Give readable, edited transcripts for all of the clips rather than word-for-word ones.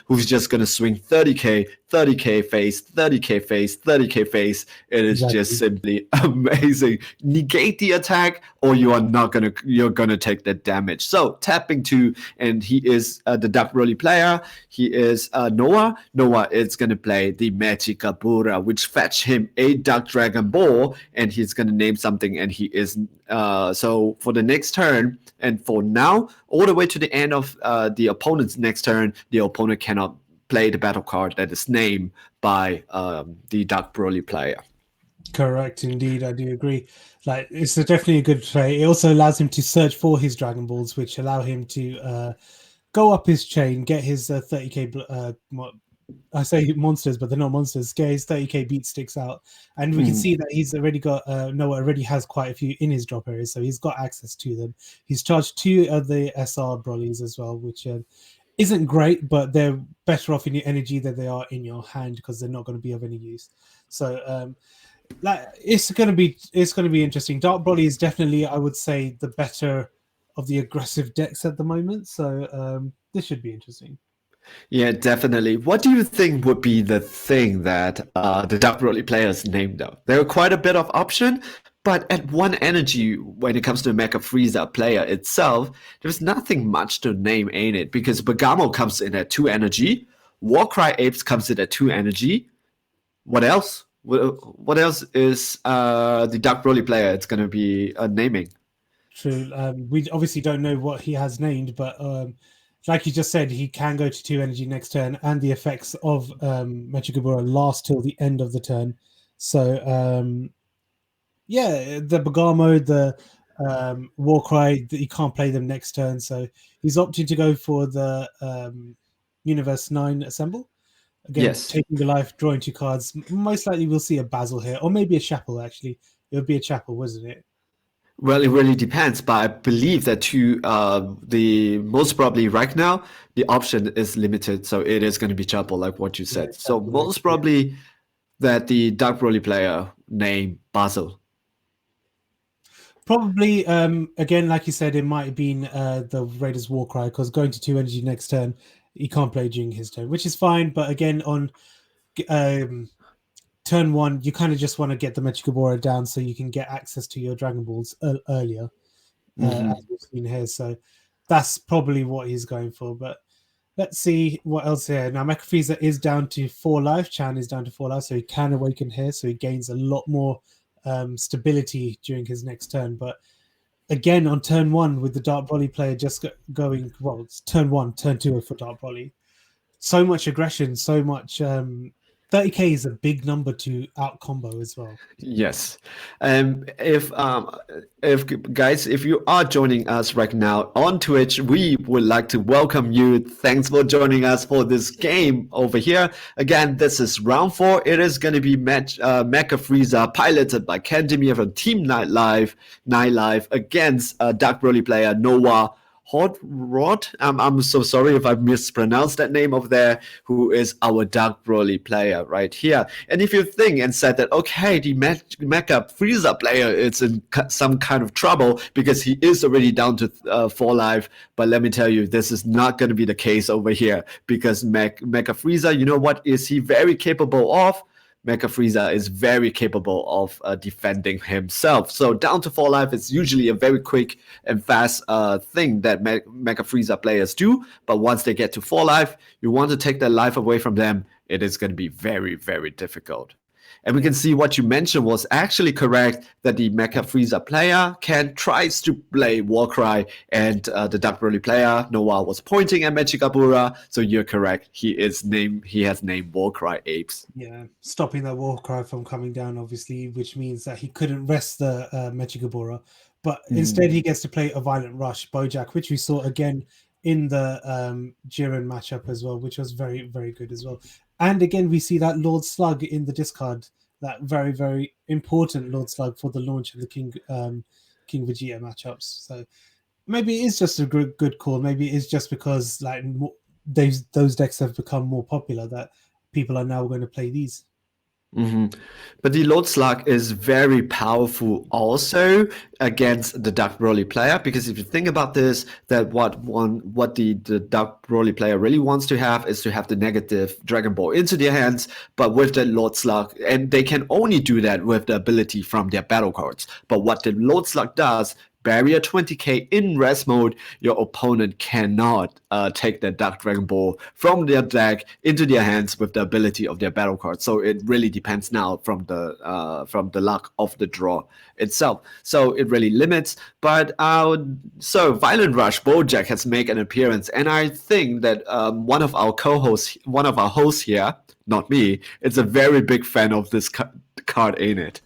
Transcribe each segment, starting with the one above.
who's just going to swing 30k, 30k face, 30k face, 30k face. It is just simply amazing. Negate the attack, or you're gonna take the damage. So tapping 2, and he is the Dark Broly player. He is Noah. Noah is gonna play the Magicabura, which fetch him a Dark Dragon Ball, and he's gonna name something, and he is so for the next turn, and for now, all the way to the end of the opponent's next turn, the opponent cannot play the battle card that is named by the Dark Broly player. Correct, indeed, I do agree. Like, it's definitely a good play. It also allows him to search for his Dragon Balls, which allow him to go up his chain, get his 30k. I say monsters, but they're not monsters. Get his 30k beat sticks out, and we can see that he's already got Noah already has quite a few in his drop area, so he's got access to them. He's charged 2 of the SR Brolys as well, which isn't great, but they're better off in your energy than they are in your hand because they're not going to be of any use. So it's going to be interesting. Dark Broly is definitely, I would say, the better of the aggressive decks at the moment. So this should be interesting. Yeah, definitely. What do you think would be the thing that the Dark Broly players named though? There are quite a bit of option, but at 1 energy, when it comes to Mech Frieza player itself, there's nothing much to name, ain't it? Because Bergamo comes in at 2 energy, Warcry Apes comes in at 2 energy. What else? What else is the Dark Broly player it's going to be naming? True. We obviously don't know what he has named, but like you just said, he can go to 2 energy next turn, and the effects of Magicabura last till the end of the turn. So yeah, the Bergamo, the Warcry, you can't play them next turn. So he's opting to go for the Universe 9 Assemble. Again, Yes. taking the life, drawing 2 cards. Most likely we'll see a Basil here, or maybe a Chapel, actually. It would be a Chapel, wasn't it? Well, it really depends, but I believe that the most probably right now, the option is limited, so it is going to be Chapel, like what you said. So most probably that the Dark Broly player name Basil. Probably, again, like you said, it might have been the Raiders Warcry, because going to 2 energy next turn, he can't play during his turn, which is fine. But again, on turn 1, you kind of just want to get the Magicabura down so you can get access to your Dragon Balls earlier, as we've seen here. So that's probably what he's going for. But let's see what else here. Now, Mech Frieza is down to 4 life. Chan is down to 4 life, so he can awaken here. So he gains a lot more stability during his next turn. But again, on turn 1, with the Dark Broly player just going, well, it's turn 1, turn 2 for Dark Broly. So much aggression, so much 30k is a big number to out combo as well. Yes. If guys, if you are joining us right now on Twitch, we would like to welcome you. Thanks for joining us for this game over here. Again, this is round 4. It is going to be Mech Frieza, piloted by Demir from Team Nightlife against Dark Broly player Noah Honrodt. I'm so sorry if I mispronounced that name over there, who is our Dark Broly player right here. And if you think and said that, okay, the Mecha Frieza player is in some kind of trouble because he is already down to 4 life, but let me tell you, this is not going to be the case over here, because Mecha Frieza, you know what is he very capable of? Mecha Frieza is very capable of defending himself. So down to 4 life is usually a very quick and fast thing that Mecha Frieza players do. But once they get to 4 life, you want to take their life away from them, it is going to be very, very difficult. And we can see what you mentioned was actually correct, that the Mecha Frieza player tries to play Warcry, and the Dark Broly player, Noah, was pointing at Magicabura. So you're correct. He has named Warcry Apes. Yeah, stopping that Warcry from coming down, obviously, which means that he couldn't rest the Magicabura. But instead he gets to play a Violent Rush, Bojack, which we saw again in the Jiren matchup as well, which was very, very good as well. And again, we see that Lord Slug in the discard, that very, very important Lord Slug for the launch of the King Vegeta matchups. So maybe it is just a good call. Maybe it is just because those decks have become more popular that people are now going to play these. hmm But the Lord Slug is very powerful also against the Dark Broly player, because if you think about this, that what the Dark Broly player really wants to have is to have the negative Dragon Ball into their hands, but with the Lord Slug, and they can only do that with the ability from their battle cards. But what the Lord Slug does, barrier 20k in rest mode, your opponent cannot take the Dark Dragon Ball from their deck into their hands with the ability of their battle card. So it really depends now from the luck of the draw itself. So it really limits. But so Violent Rush Bojack has made an appearance, and I think that one of our co-hosts, one of our hosts here, not me, is a very big fan of this card, ain't it?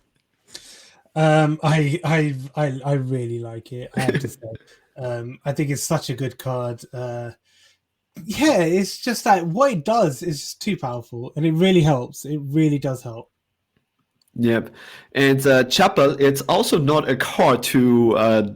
I really like it. I have to say, I think it's such a good card. Yeah, it's just that what it does is just too powerful, and it really helps. It really does help. Yep, and Chapel, it's also not a card to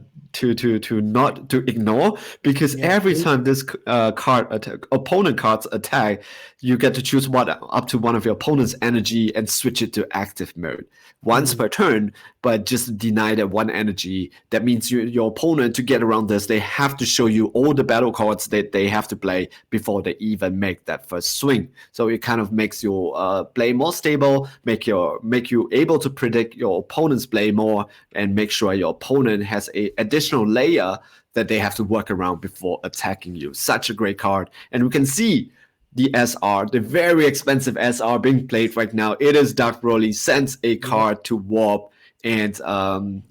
not to ignore, because Yeah, every time this opponent cards attack, you get to choose up to one of your opponent's energy and switch it to active mode once per turn, but just deny that one energy. That means your opponent, to get around this, they have to show you all the battle cards that they have to play before they even make that first swing. So it kind of makes your play more stable, make you able to predict your opponent's play more, and make sure your opponent has a additional layer that they have to work around before attacking you. Such a great card. And we can see the SR, the very expensive SR being played right now. It is Dark Broly sends a card to Warp, and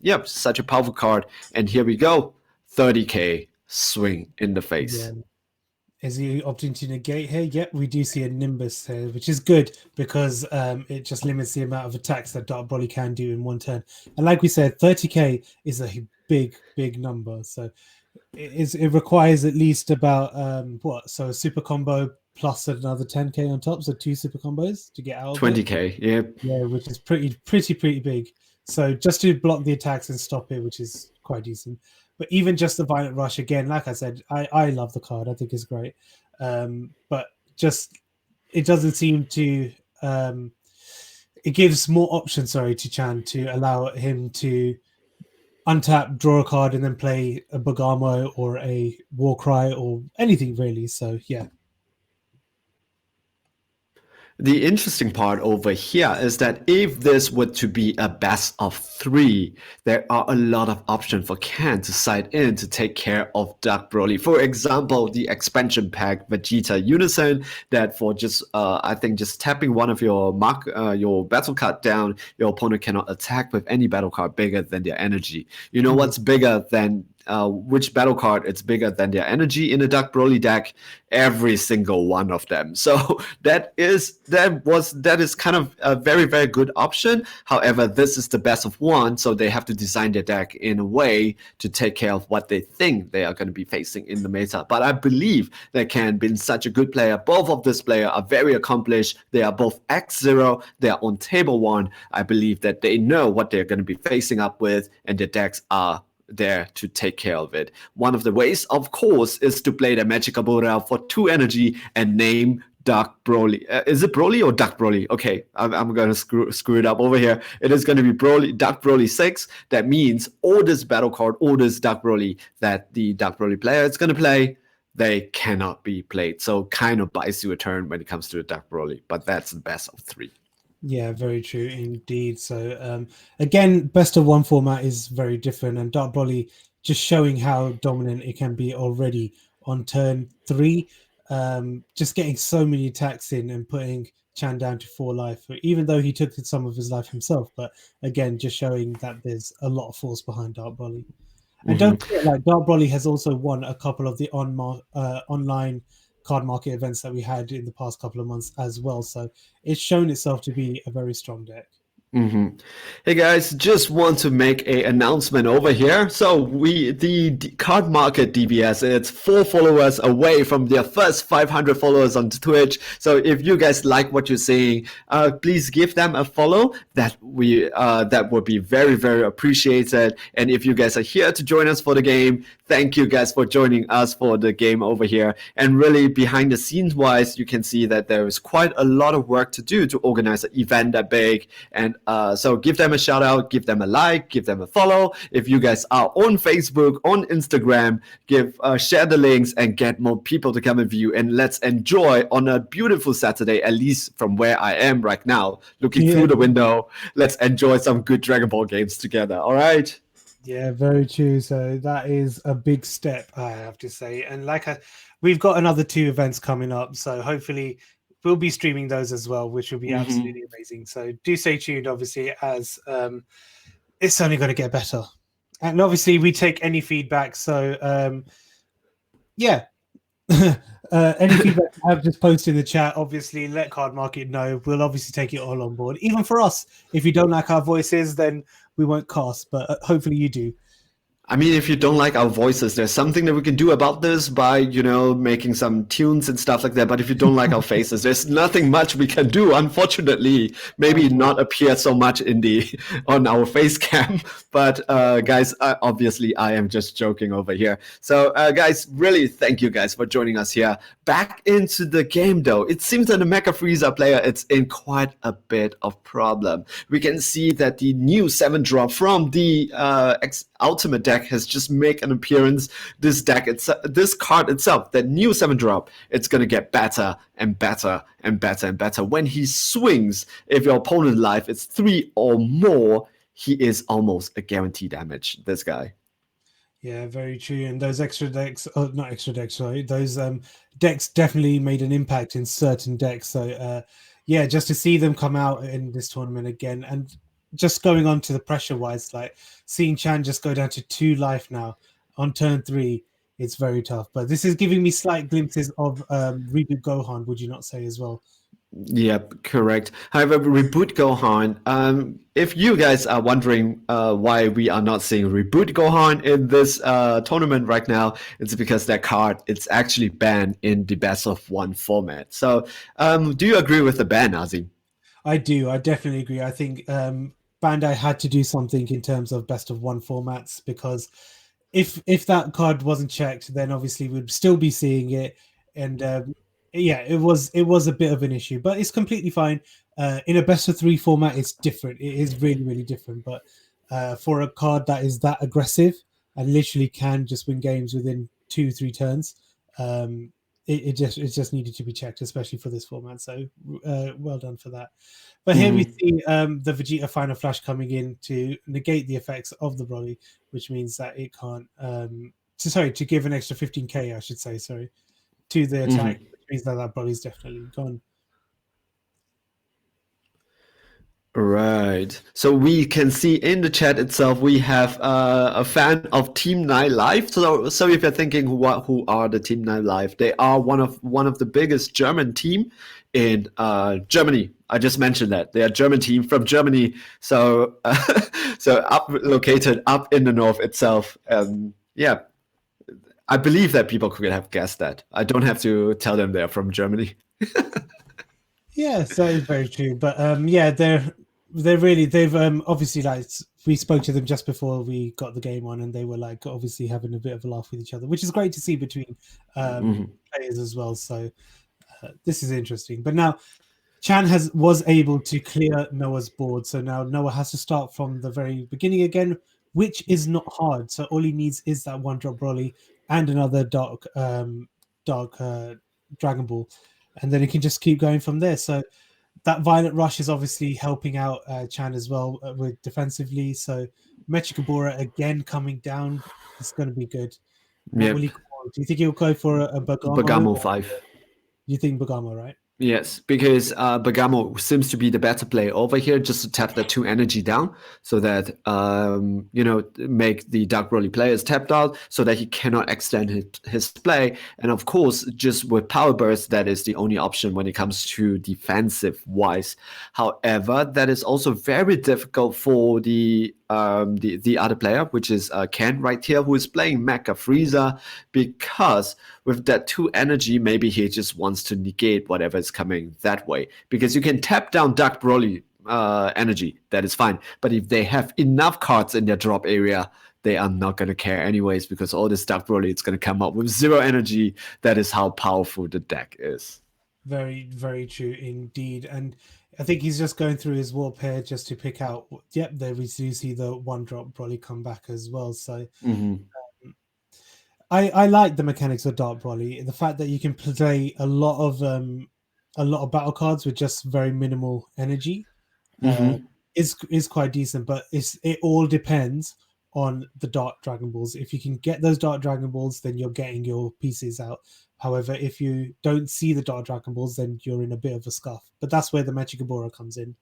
yep, such a powerful card. And here we go, 30k swing in the face. yeah. Is he opting to negate here? Yep, we do see a Nimbus here, which is good because it just limits the amount of attacks that Dark Broly can do in one turn. And like we said, 30k is a big number. So it requires at least about so a super combo plus another 10k on top, so two super combos to get out of it. 20k, yep. Yeah, which is pretty big. So just to block the attacks and stop it, which is quite decent. But even just the Violent Rush, again, like I said, I love the card. I think it's great. But just it doesn't seem to it gives more options, sorry, to Chan to allow him to untap, draw a card, and then play a Bergamo or a Warcry or anything really. So yeah. The interesting part over here is that if this were to be a best of 3, there are a lot of options for Ken to side in to take care of Dark Broly. For example, the expansion pack Vegeta Unison, that for just I think just tapping one of your your battle card down, your opponent cannot attack with any battle card bigger than their energy. You know what's bigger than which battle card is bigger than their energy in a Dark Broly deck? Every single one of them. So that is kind of a very good option. However, this is the best of 1, so they have to design their deck in a way to take care of what they think they are going to be facing in the meta. But I believe that Ken being such a good player, both of this player are very accomplished. They are both X0. They are on table 1. I believe that they know what they're going to be facing up with, and their decks are there to take care of it. One of the ways, of course, is to play the Magical Buddha for 2 energy and name Dark Broly. Is it Broly or Dark Broly? Okay, I'm gonna screw it up over here. It is gonna be Dark Broly 6. That means all this battle card, all this Dark Broly that the Dark Broly player is gonna play, they cannot be played. So kind of buys you a turn when it comes to the Dark Broly, but that's the best of 3. Yeah, very true indeed. So again, best of 1 format is very different, and Dark Broly just showing how dominant it can be already on turn 3. Just getting so many attacks in and putting Chan down to 4 life, even though he took some of his life himself. But again, just showing that there's a lot of force behind Dark Broly. And don't forget, like Dark Broly has also won a couple of the online card market events that we had in the past couple of months as well. So it's shown itself to be a very strong deck. Mhm. Hey guys, just want to make a announcement over here. So the Card Market DBS, it's 4 followers away from their first 500 followers on Twitch. So if you guys like what you're seeing, please give them a follow. That would be very very appreciated. And if you guys are here to join us for the game, thank you guys for joining us for the game over here. And really behind the scenes wise, you can see that there is quite a lot of work to do to organize an event that big. And so give them a shout out, give them a like, give them a follow. If you guys are on Facebook, on Instagram, share the links and get more people to come and view. And let's enjoy on a beautiful Saturday, at least from where I am right now, looking through the window. Let's enjoy some good Dragon Ball games together. All right. Yeah, very true. So that is a big step, I have to say. And we've got another 2 events coming up, so hopefully we'll be streaming those as well, which will be absolutely amazing. So do stay tuned, obviously, as it's only going to get better. And obviously, we take any feedback. So yeah. Any feedback you have, just post in the chat. Obviously, let Cardmarket know. We'll obviously take it all on board. Even for us, if you don't like our voices, then we won't cast. But hopefully, you do. I mean, if you don't like our voices, there's something that we can do about this by, making some tunes and stuff like that. But if you don't like our faces, there's nothing much we can do, unfortunately. Maybe not appear so much on our face cam. But guys, obviously, I am just joking over here. So guys, really thank you guys for joining us here. Back into the game, though. It seems that the Mech Frieza player, it's in quite a bit of problem. We can see that the new 7-drop from the Ultimate deck has just made an appearance. This card itself, that new 7-drop, it's gonna get better and better and better and better. When he swings, if your opponent life is 3 or more, he is almost a guaranteed damage. This guy. Yeah, very true. And those extra decks, not extra decks, sorry, those decks definitely made an impact in certain decks. So yeah, just to see them come out in this tournament again, and just going on to the pressure wise, like seeing Chan just go down to 2 life now on turn 3, it's very tough. But this is giving me slight glimpses of Reboot Gohan, would you not say as well? Yep, correct. However, Reboot Gohan, if you guys are wondering why we are not seeing Reboot Gohan in this tournament right now, it's because that card it's actually banned in the best of 1 format. So do you agree with the ban, Azeem? I do. I definitely agree. I think Bandai had to do something in terms of best of 1 formats, because if that card wasn't checked, then obviously we'd still be seeing it. And yeah, it was a bit of an issue, but it's completely fine. In a best of 3 format, it's different. It is really, really different. But for a card that is that aggressive and literally can just win games within 2-3 turns, it just needed to be checked, especially for this format. So well done for that. But here we see the Vegeta Final Flash coming in to negate the effects of the Broly, which means that it can't. To give an extra 15k, I should say. Sorry, to the attack, which means that Broly's definitely gone. Right. So we can see in the chat itself, we have a fan of Team 9 Live. So if you're thinking who are the Team 9 Live, they are one of the biggest German team in Germany. I just mentioned that they are a German team from Germany. So located up in the north itself. Yeah, I believe that people could have guessed that. I don't have to tell them they're from Germany. Yeah, so it's very true. But yeah, they've obviously, like, we spoke to them just before we got the game on, and they were like obviously having a bit of a laugh with each other, which is great to see between players as well. So this is interesting. But now Chan was able to clear Noah's board, so now Noah has to start from the very beginning again, which is not hard. So all he needs is that 1-drop Broly and another dark Dragon Ball, and then he can just keep going from there. So that Violent Rush is obviously helping out Chan as well with defensively. So Mechikabura again coming down. It's going to be good. What will he call? Do you think he'll go for a Bergamo? Bergamo 5. You think Bergamo, right? Yes, because Bergamo seems to be the better play over here, just to tap the 2 energy down, so that make the Dark Broly players tapped out, so that he cannot extend his play. And of course, just with Power Burst, that is the only option when it comes to defensive wise. However, that is also very difficult for the other player, which is Ken right here, who is playing Mech Frieza, because with that 2 energy, maybe he just wants to negate whatever is coming that way. Because you can tap down Dark Broly energy, that is fine. But if they have enough cards in their drop area, they are not going to care anyways, because all this Dark Broly is going to come up with 0 energy. That is how powerful the deck is. Very, very true indeed. And I think he's just going through his warp here just to pick out. Yep, there we do see the 1-drop Broly come back as well. So I like the mechanics of Dark Broly. The fact that you can play a lot of battle cards with just very minimal energy is quite decent. But it all depends on the Dark Dragon Balls. If you can get those Dark Dragon Balls, then you're getting your pieces out. However, if you don't see the Dark Dragon Balls, then you're in a bit of a scuff. But that's where the Mechikabura comes in.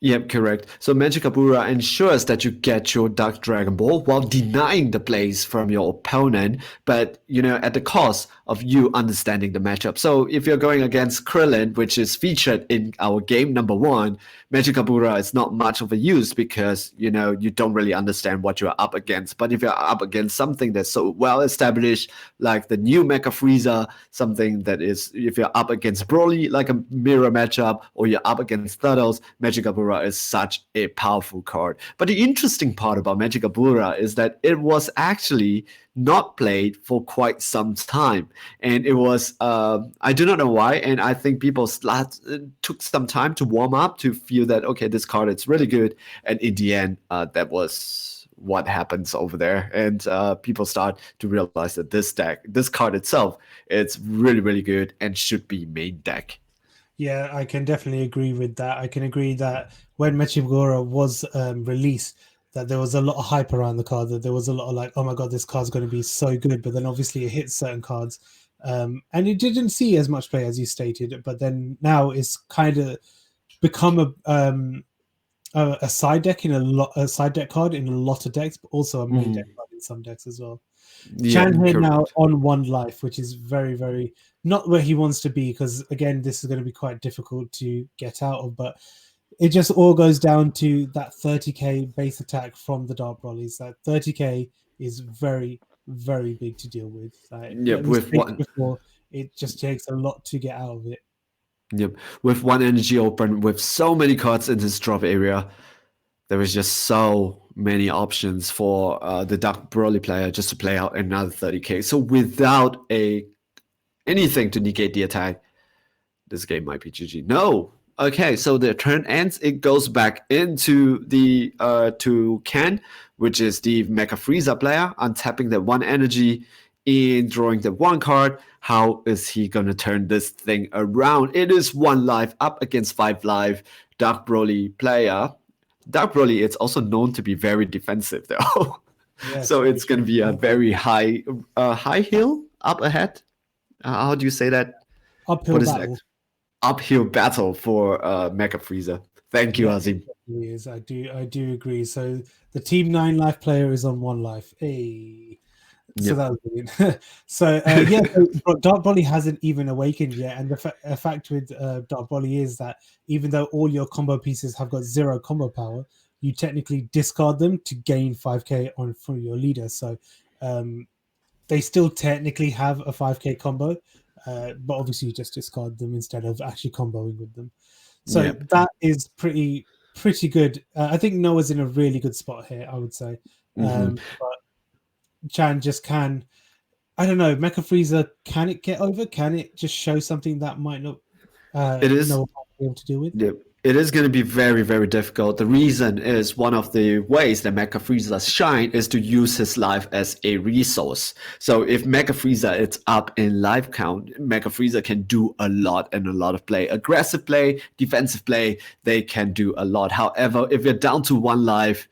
Yep, correct. So Mechikabura ensures that you get your Dark Dragon Ball while denying the plays from your opponent, but at the cost of you understanding the matchup. So if you're going against Krillin, which is featured in our game number 1, Mechikabura is not much of a use, because you don't really understand what you're up against. But if you're up against something that's so well established, like the new Mech Frieza, something that is, if you're up against Broly, like a mirror matchup, or you're up against Turtles, Mechikabura is such a powerful card. But the interesting part about Mechikabura is that it was actually not played for quite some time, and it was I do not know why, and I think people took some time to warm up to feel that, okay, this card is really good, and in the end that was what happens over there, and people start to realize that this card itself, it's really, really good and should be main deck. Yeah, I can definitely agree with that. I can agree that when Mechigora was released, that there was a lot of hype around the card, that there was a lot of like, oh my god, this card's going to be so good. But then obviously it hits certain cards. And it didn't see as much play as you stated. But then now it's kind of become a side deck a side deck card in a lot of decks, but also a main deck card in some decks as well. Yeah, Chan here correct. now on 1 life, which is very, very not where he wants to be, because again, this is going to be quite difficult to get out of. But it just all goes down to that 30k base attack from the Dark Brolys. That 30k is very, very big to deal with. Yeah, with one. Before, it just takes a lot to get out of it. Yep, with 1 energy open, with so many cards in his drop area, there is just so many options for the Dark Broly player just to play out another 30k. So without anything to negate the attack, this game might be GG. No. Okay, so the turn ends. It goes back into the to Ken, which is the Mech Frieza player, untapping the 1 energy in drawing the 1 card. How is he gonna turn this thing around? It is 1 life up against 5 life. Dark Broly player. Dark Broly is also known to be very defensive, though. Yes, So it's going to be a very high hill up ahead. How do you say that? Uphill What is battle. that? Uphill battle for Mech Frieza. Thank you, Azeem. Is I do agree. So the Team 9 life player is on 1 life. Hey. So Yep. that was brilliant. So so Dark Broly hasn't even awakened yet, and the fact with Dark Broly is that even though all your combo pieces have got 0 combo power, you technically discard them to gain 5k on from your leader. So they still technically have a 5k combo, but obviously you just discard them instead of actually comboing with them. So that is pretty good. I think Noah's in a really good spot here, I would say. But Chan just can, I don't know, Mech Frieza, can it get over? Can it just show something that might not It is. Noah might be able to deal with? Yep. It is going to be very, very difficult. The reason is one of the ways that Mech Frieza shine is to use his life as a resource. So if Mech Frieza is up in life count, Mech Frieza can do a lot and a lot of play. Aggressive play, defensive play, they can do a lot. However, if you're down to 1 life,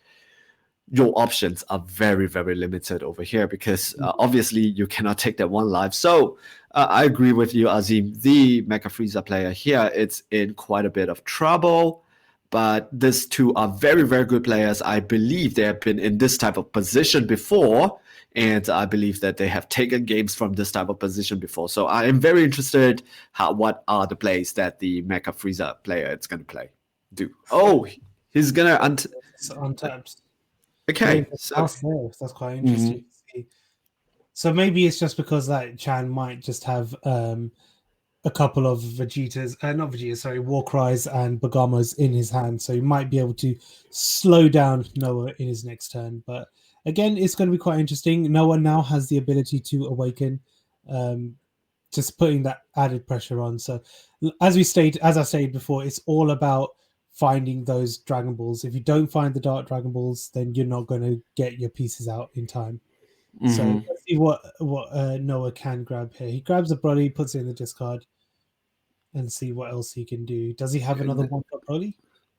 your options are very, very limited over here because obviously you cannot take that one life. So I agree with you, Azeem. The Mech Frieza player here, it's in quite a bit of trouble. But these two are very, very good players. I believe they have been in this type of position before, and I believe that they have taken games from this type of position before. So I am very interested what are the plays that the Mech Frieza player is going to do. Oh, he's going to It's untapped. okay. That's quite interesting to see. So maybe it's just because that Chan might just have a couple of Vegetas, not Vegetas, sorry, Warcries and Bagamos in his hand, so he might be able to slow down Noah in his next turn. But again, it's going to be quite interesting. Noah now has the ability to awaken, just putting that added pressure on. So as I stated before, it's all about finding those Dragon Balls. If you don't find the Dark Dragon Balls, then you're not going to get your pieces out in time. So let's see what Noah can grab here. He grabs a Broly, puts it in the discard, and see what else he can do. Does he have another one-shot Broly?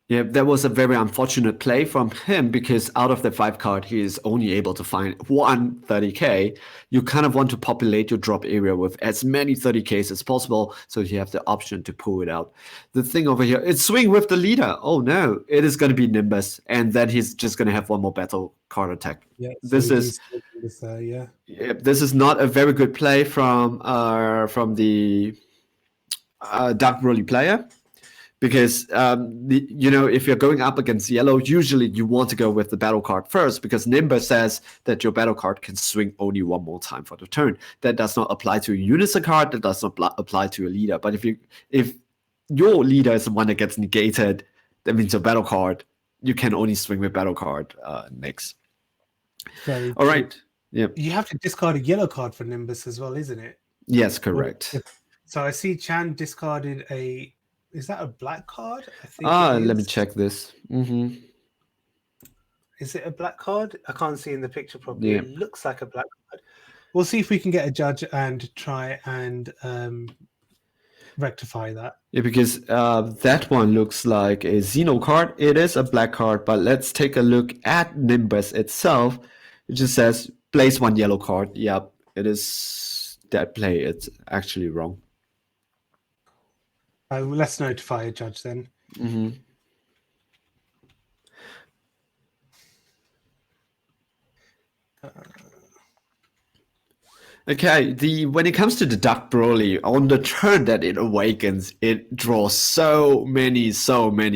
Yeah, that was a very unfortunate play from him because out of the 5 card, he is only able to find one 30k. You kind of want to populate your drop area with as many 30ks as possible, so you have the option to pull it out. The thing over here, it's swing with the leader. Oh no, it is going to be Nimbus, and then he's just going to have one more battle card attack. Yeah, so this is not a very good play from the Dark Broly player. Because, if you're going up against yellow, usually you want to go with the battle card first because Nimbus says that your battle card can swing only one more time for the turn. That does not apply to a Unison card. That does not apply to a leader. But if your leader is the one that gets negated, that means your battle card, you can only swing with battle card next. All right. Yeah. You have to discard a yellow card for Nimbus as well, isn't it? Yes, correct. So I see Chan discarded a... Is that a black card? I think let me check this. Is it a black card? I can't see in the picture properly. Yeah. It looks like a black card. We'll see if we can get a judge and try and rectify that. Yeah, because that one looks like a Xeno card. It is a black card, but let's take a look at Nimbus itself. It just says place one yellow card. Yep, it is that play. It's actually wrong. Let's notify a judge then. Okay, when it comes to the Dark Broly, on the turn that it awakens, it draws so many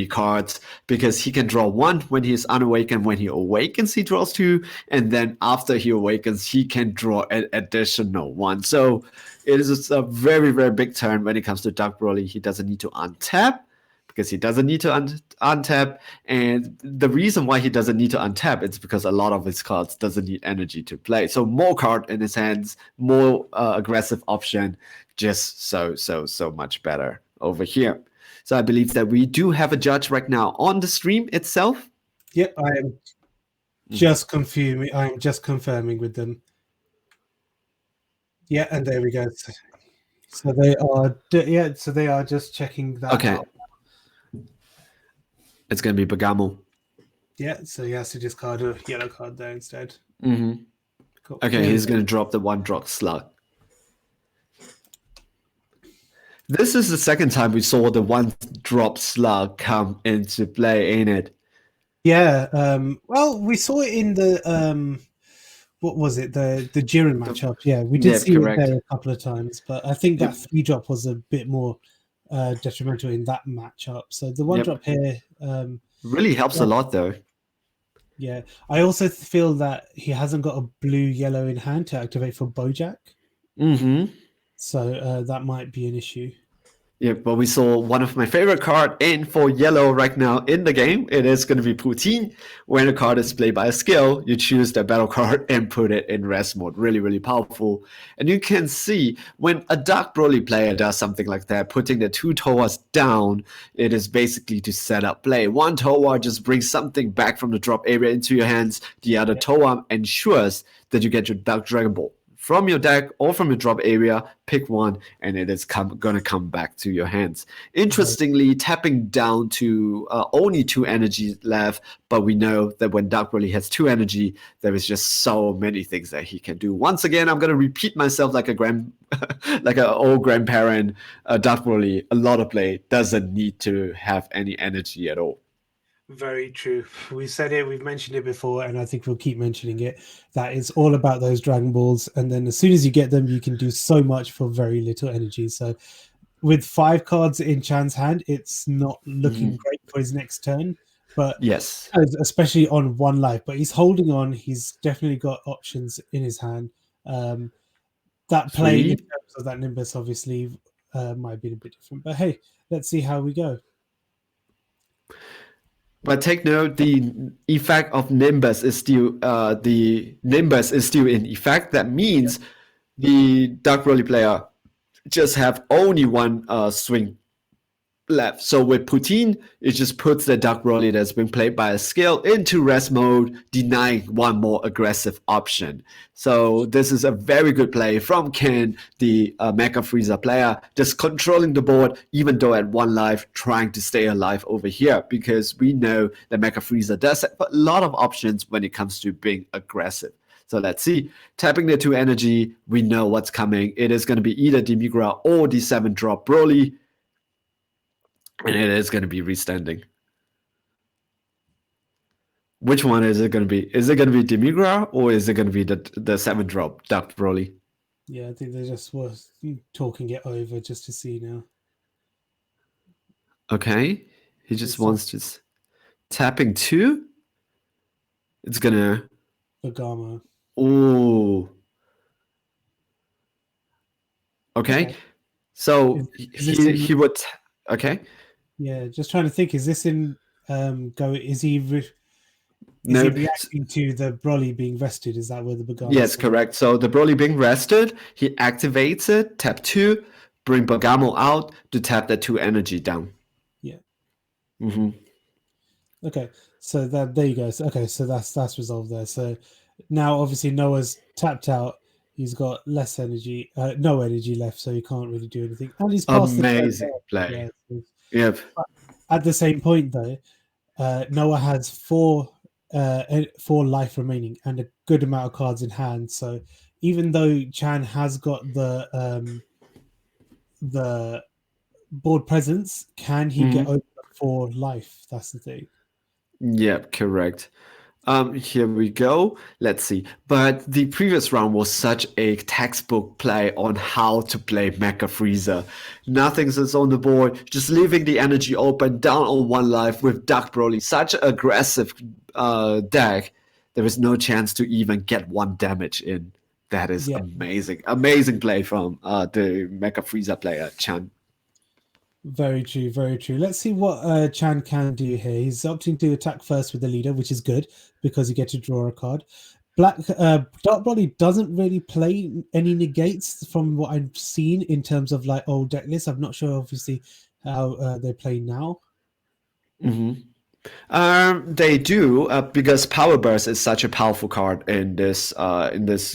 cards because he can draw 1 when he is unawakened. When he awakens, he draws 2, and then after he awakens, he can draw an additional 1. So it is a very, very big turn when it comes to Dark Broly. He doesn't need to untap because he doesn't need to untap. And the reason why he doesn't need to untap is because a lot of his cards doesn't need energy to play. So more card in his hands, more aggressive option, just so much better over here. So I believe that we do have a judge right now on the stream itself. Yep, I am just confirming. I am just confirming with them. Yeah, and there we go. So they are. Yeah, so they are just checking that out. It's going to be Bagamo. Yeah, so he has to discard a yellow card there instead. Cool. Okay, he's going to drop the 1-drop slug. This is the second time we saw the 1-drop slug come into play, ain't it? Yeah. Well, we saw it in the what was it? The Jiren matchup. Yeah, we did see it there a couple of times, but I think that 3-drop was a bit more detrimental in that matchup. So the 1-drop here really helps a lot, though. Yeah, I also feel that he hasn't got a blue-yellow in hand to activate for Bojack. So that might be an issue. Yeah, but we saw one of my favorite card in for yellow right now in the game. It is going to be Poutine. When a card is played by a skill, you choose the battle card and put it in rest mode. Really, really powerful. And you can see when a Dark Broly player does something like that, putting the 2 Towas down, it is basically to set up play. 1 Towa just brings something back from the drop area into your hands. The other Towa ensures that you get your Dark Dragon Ball from your deck or from your drop area, pick one, and it is gonna come back to your hands. Interestingly, tapping down to only 2 energy left, but we know that when Dark Broly has 2 energy, there is just so many things that he can do. Once again, I'm gonna repeat myself like like an old grandparent. Dark Broly, a lot of play doesn't need to have any energy at all. Very true. We said it, we've mentioned it before, and I think we'll keep mentioning it. That is all about those Dragon Balls, and then as soon as you get them, you can do so much for very little energy. So with 5 cards in Chan's hand, it's not looking great for his next turn, but Yes. especially on 1 life. But he's holding on. He's definitely got options in his hand. That play in 3. terms of that Nimbus obviously might be a bit different, but hey, let's see how we go. But take note, the effect of Nimbus is still in effect. That means the Dark Broly player just have only 1 swing left. So with Poutine, it just puts the Dark Broly that's been played by a skill into rest mode, denying 1 more aggressive option. So this is a very good play from Ken, the Mech Frieza player, just controlling the board, even though at 1 life, trying to stay alive over here, because we know that Mech Frieza does have a lot of options when it comes to being aggressive. So let's see. Tapping the 2 energy, we know what's coming. It is going to be either Demir or the 7-drop Broly. And it is going to be restanding. Which one is it going to be? Is it going to be Demir or is it going to be the 7-drop Dark Broly? Yeah, I think they just were talking it over just to see now. Okay. He just wants to tapping 2. It's going to... Bagamo. Oh. Okay. So he would... Okay. Yeah, just trying to think. Is this in Is he reacting to the Broly being rested? Is that where the Bagamo? Yes, correct. So the Broly being rested, he activates it, tap 2, bring Bagamo out to tap that 2 energy down. Yeah. Mm-hmm. Okay, so there you go. Okay, so that's resolved there. So now obviously Noah's tapped out. He's got less energy, no energy left, so he can't really do anything. And he's passed Amazing play. Yeah, Yep. At the same point, though, Noah has 4 life remaining and a good amount of cards in hand. So even though Chan has got the board presence, can he get over 4 life? That's the thing. Yep, correct. Here we go. Let's see. But the previous round was such a textbook play on how to play Mech Frieza. Nothing's on the board, just leaving the energy open down on 1 life with Dark Broly. Such an aggressive deck. There is no chance to even get 1 damage in. That is amazing. Amazing play from the Mech Frieza player, Chan. Very true, very true. Let's see what Chan can do here. He's opting to attack first with the leader, which is good because you get to draw a card. Dark Broly doesn't really play any negates from what I've seen in terms of like old deck lists. I'm not sure, obviously, how they play now. They do because Power Burst is such a powerful card in this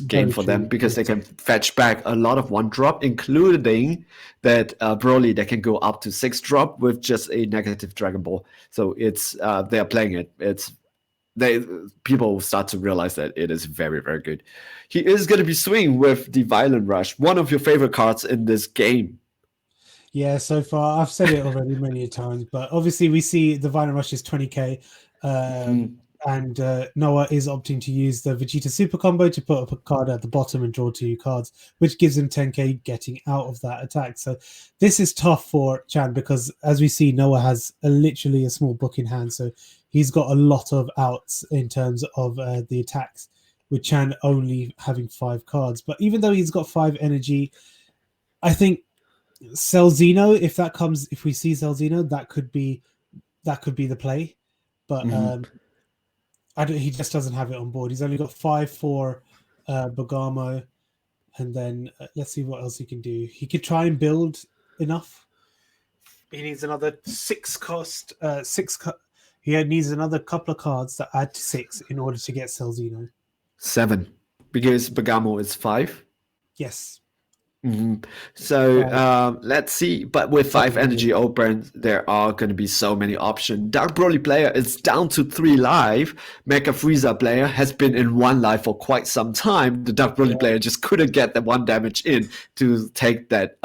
game for them, because they can fetch back a lot of 1-drop, including that Broly that can go up to 6-drop with just a negative Dragon Ball. So it's they are playing it. People start to realize that it is very, very good. He is going to be swinging with the Violent Rush, one of your favorite cards in this game. Yeah, so far I've said it already many times, but obviously we see the Violent Rush is 20k, and Noah is opting to use the Vegeta Super Combo to put up a card at the bottom and draw 2 cards, which gives him 10k getting out of that attack. So this is tough for Chan because, as we see, Noah has literally a small book in hand, so he's got a lot of outs in terms of the attacks, with Chan only having 5 cards. But even though he's got 5 energy, I think Celzino, if we see Celzino, that could be the play, but he just doesn't have it on board. He's only got 5 for Bagamo, and then let's see what else he can do. He could try and build enough. He needs another 6 cost. He needs another couple of cards that add to 6 in order to get Celzino. 7, because Bagamo is 5. Yes. Mhm. So Right. let's see. But with 5 energy open, there are going to be so many options. Dark Broly player is down to 3 life. Mech Frieza player has been in 1 life for quite some time. The Dark Broly player just couldn't get the 1 damage in to take that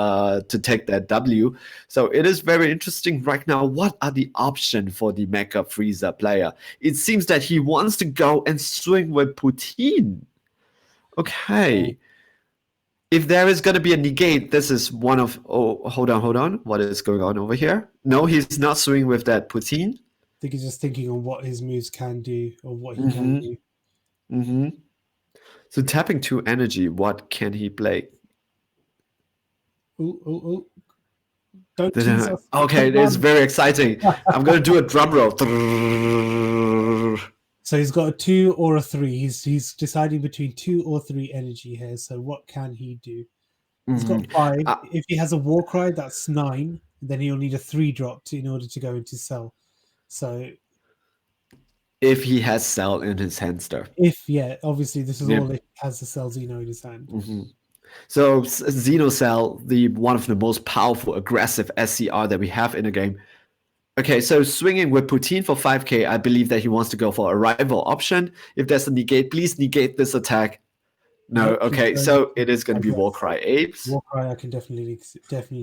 W. So it is very interesting right now. What are the options for the Mech Frieza player? It seems that he wants to go and swing with Poutine. Okay. If there is going to be a negate, this is one of. Oh, hold on. What is going on over here? No, he's not swinging with that Poutine. I think he's just thinking on what his moves can do or what he can Mm-hmm. do. Mm-hmm. So tapping 2 energy, what can he play? Oh. Don't tease us. Okay, Come it's on. very exciting. I'm going to do a drum roll. So he's got a 2 or a 3. He's deciding between 2 or 3 energy here. So what can he do? He's got Mhm. 5. Uh, If he has a war cry, that's 9. Then he'll need a 3 drop in order to go into cell. So if he has Cell in his handster. obviously this is all Yep. if he has the cell Xeno in his hand. Mm-hmm. So Xenocell, the one of the most powerful, aggressive SCR that we have in the game. Okay, so swinging with Poutine for 5k, I believe that he wants to go for a rival option. If there's a negate, please negate this attack. No, Nope. He's okay, going so it is going to be aggressive. Warcry Apes. Warcry, I can definitely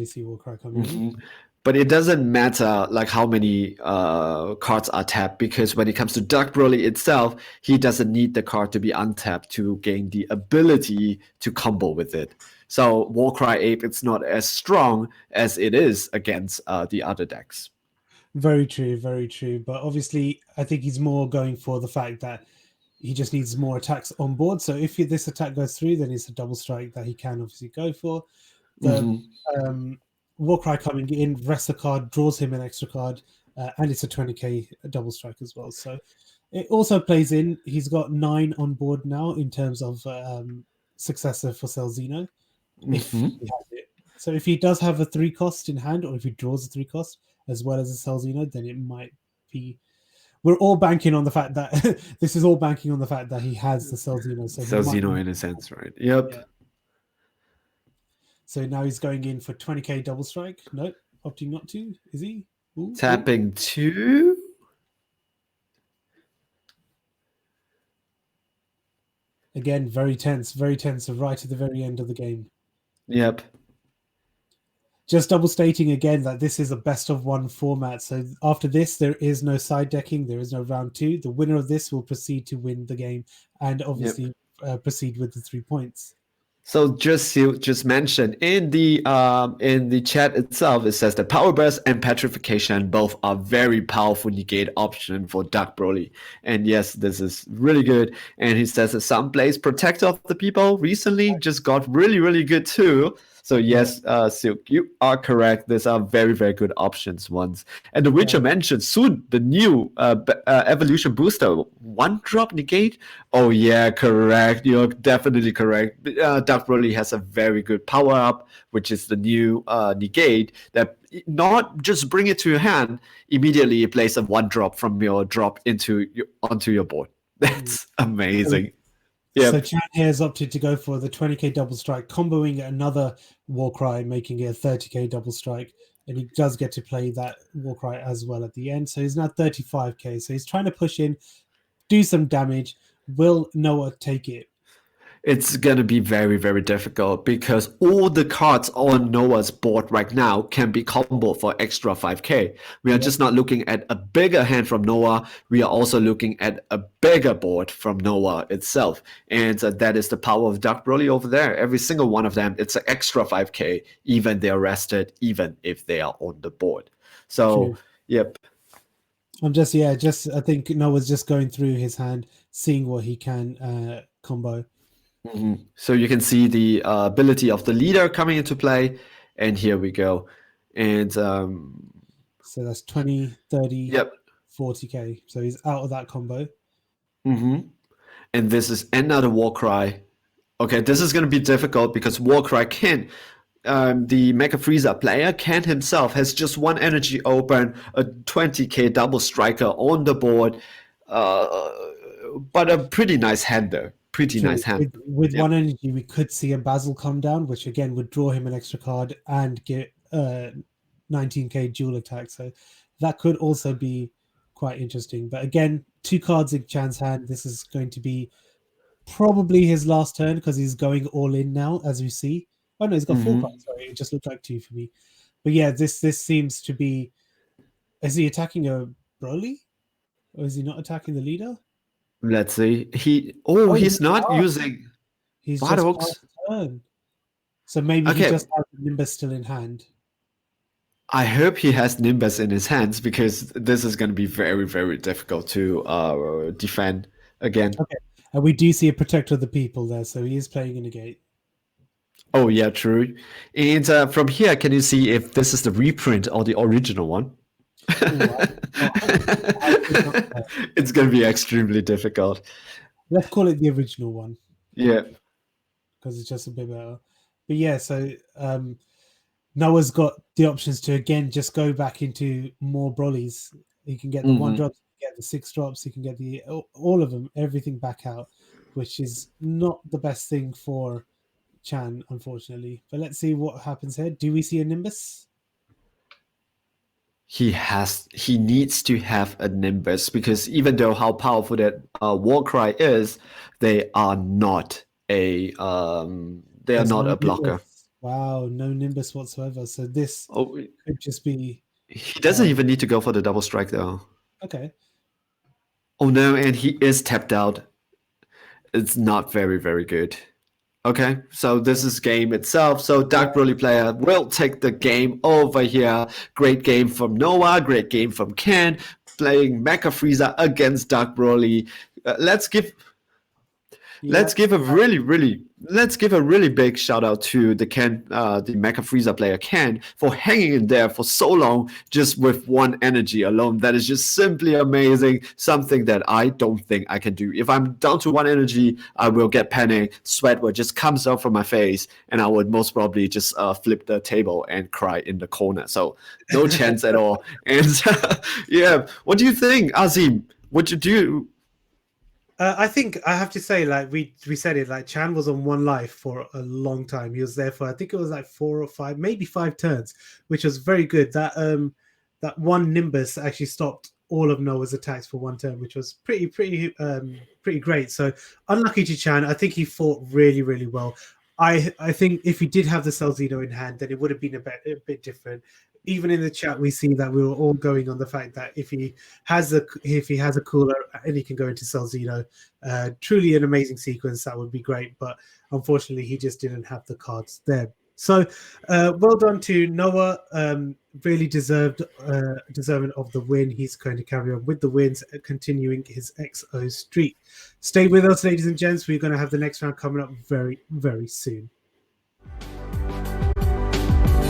see Warcry coming in. Mhm. But it doesn't matter like how many cards are tapped, because when it comes to Dark Broly itself, he doesn't need the card to be untapped to gain the ability to combo with it. So Warcry Ape, it's not as strong as it is against the other decks. Very true, very true. But obviously, I think he's more going for the fact that he just needs more attacks on board. So if this attack goes through, then it's a double strike that he can obviously go for. The Warcry coming in, rests a card, draws him an extra card, and it's a 20k double strike as well. So it also plays in. He's got 9 on board now in terms of successor for Celzino, if he has it. So if he does have a 3 cost in hand, or if he draws a 3 cost as well as a Celzino, then it might be. We're all banking on the fact that this is all banking on the fact that he has the Celzino. So he might Xeno in a sense, right? Yep. Yeah. So now he's going in for 20k double strike. Nope, opting not to. Is he? Ooh. Tapping 2. Again, very tense, right at the very end of the game. Yep. Just double stating again that this is a best of 1 format. So after this, there is no side decking. There is no round 2. The winner of this will proceed to win the game and obviously proceed with the 3 points. So just mentioned in the chat itself, it says that Power Burst and Petrification both are very powerful negate option for Dark Broly. And yes, this is really good. And he says that some plays Protector of the People recently just got really, really good too. So yes, Silk, you are correct. These are very, very good options ones. And the Witcher mentioned soon the new evolution booster, 1 drop negate. Oh yeah, correct. You're definitely correct. Dark Broly has a very good power up, which is the new negate that not just bring it to your hand, immediately place a 1 drop from your drop onto your board. That's amazing. Yep. So Chan here has opted to go for the 20k double strike, comboing another Warcry, making it a 30k double strike. And he does get to play that Warcry as well at the end. So he's now 35k. So he's trying to push in, do some damage. Will Noah take it? It's going to be very, very difficult because all the cards on Noah's board right now can be comboed for extra 5k. We are just not looking at a bigger hand from Noah. We are also looking at a bigger board from Noah itself. And that is the power of Dark Broly over there. Every single one of them, it's an extra 5k, even they're rested, even if they are on the board. So, yep. I'm I think Noah's just going through his hand, seeing what he can combo. Mm-hmm. So you can see the ability of the leader coming into play, and here we go. And so that's 20, 30, 40k. So he's out of that combo. Mm-hmm. And this is another Warcry. Okay, this is going to be difficult because Warcry can. The Mech Frieza player can himself has just 1 energy open, a 20k double striker on the board, but a pretty nice hander. Pretty True. nice hand. With Yeah. one energy, we could see a Basil come down, which again would draw him an extra card and get 19k dual attack. So that could also be quite interesting. But again, 2 cards in Chan's hand. This is going to be probably his last turn because he's going all in now, as we see. Oh no, he's got 4 cards. Sorry, it just looked like 2 for me. But yeah, this seems to be. Is he attacking a Broly, or is he not attacking the leader? Let's see. Oh, He's not using he's just Paradox. passed turn. So maybe he Okay, just has the Nimbus still in hand. I hope he has Nimbus in his hands because this is going to be very, very difficult to defend again. Okay. And we do see a Protector of the People there, so he is playing in a gate. Oh yeah, true. And from here, can you see if this is the reprint or the original one? Ooh, I did not know. It's going to be extremely difficult. Let's call it the original one Yeah. because it's just a bit better. But yeah, so Noah's got the options to again just go back into more Brolys. He can get the 1 drops, he can get the 6 drops, he can get the all of them, everything back out, which is not the best thing for Chan, unfortunately. But let's see what happens here. Do we see a Nimbus? He needs to have a Nimbus because even though how powerful that Warcry is, they are not a blocker. Nimbus. Wow, no Nimbus whatsoever. So this could just be. He doesn't even need to go for the double strike though. Okay. Oh no, and he is tapped out. It's not very, very good. Okay, so this is game itself. So Dark Broly player will take the game over here. Great game from Noah, great game from Ken, playing Mech Frieza against Dark Broly. Let's give a really big shout out to the Mech Frieza player Ken for hanging in there for so long just with 1 energy alone. That is just simply amazing. Something that I don't think I can do. If I'm down to 1 energy, I will get panic. Sweat will just comes out from my face, and I would most probably just flip the table and cry in the corner. So no chance at all. And yeah, what do you think, Azeem? Would you do? I think I have to say, like we said it, like Chan was on 1 life for a long time. He was there for I think it was like 4 or 5, maybe 5 turns, which was very good. That 1 Nimbus actually stopped all of Noah's attacks for 1 turn, which was pretty great. So unlucky to Chan. I think he fought really, really well. I think if he did have the Celzino in hand, then it would have been a bit different. Even in the chat, we see that we were all going on the fact that if he has a cooler and he can go into Celzino, truly an amazing sequence. That would be great, but unfortunately, he just didn't have the cards there. So, well done to Noah. Really deserving of the win. He's going to carry on with the wins, continuing his XO streak. Stay with us, ladies and gents. We're going to have the next round coming up very, very soon.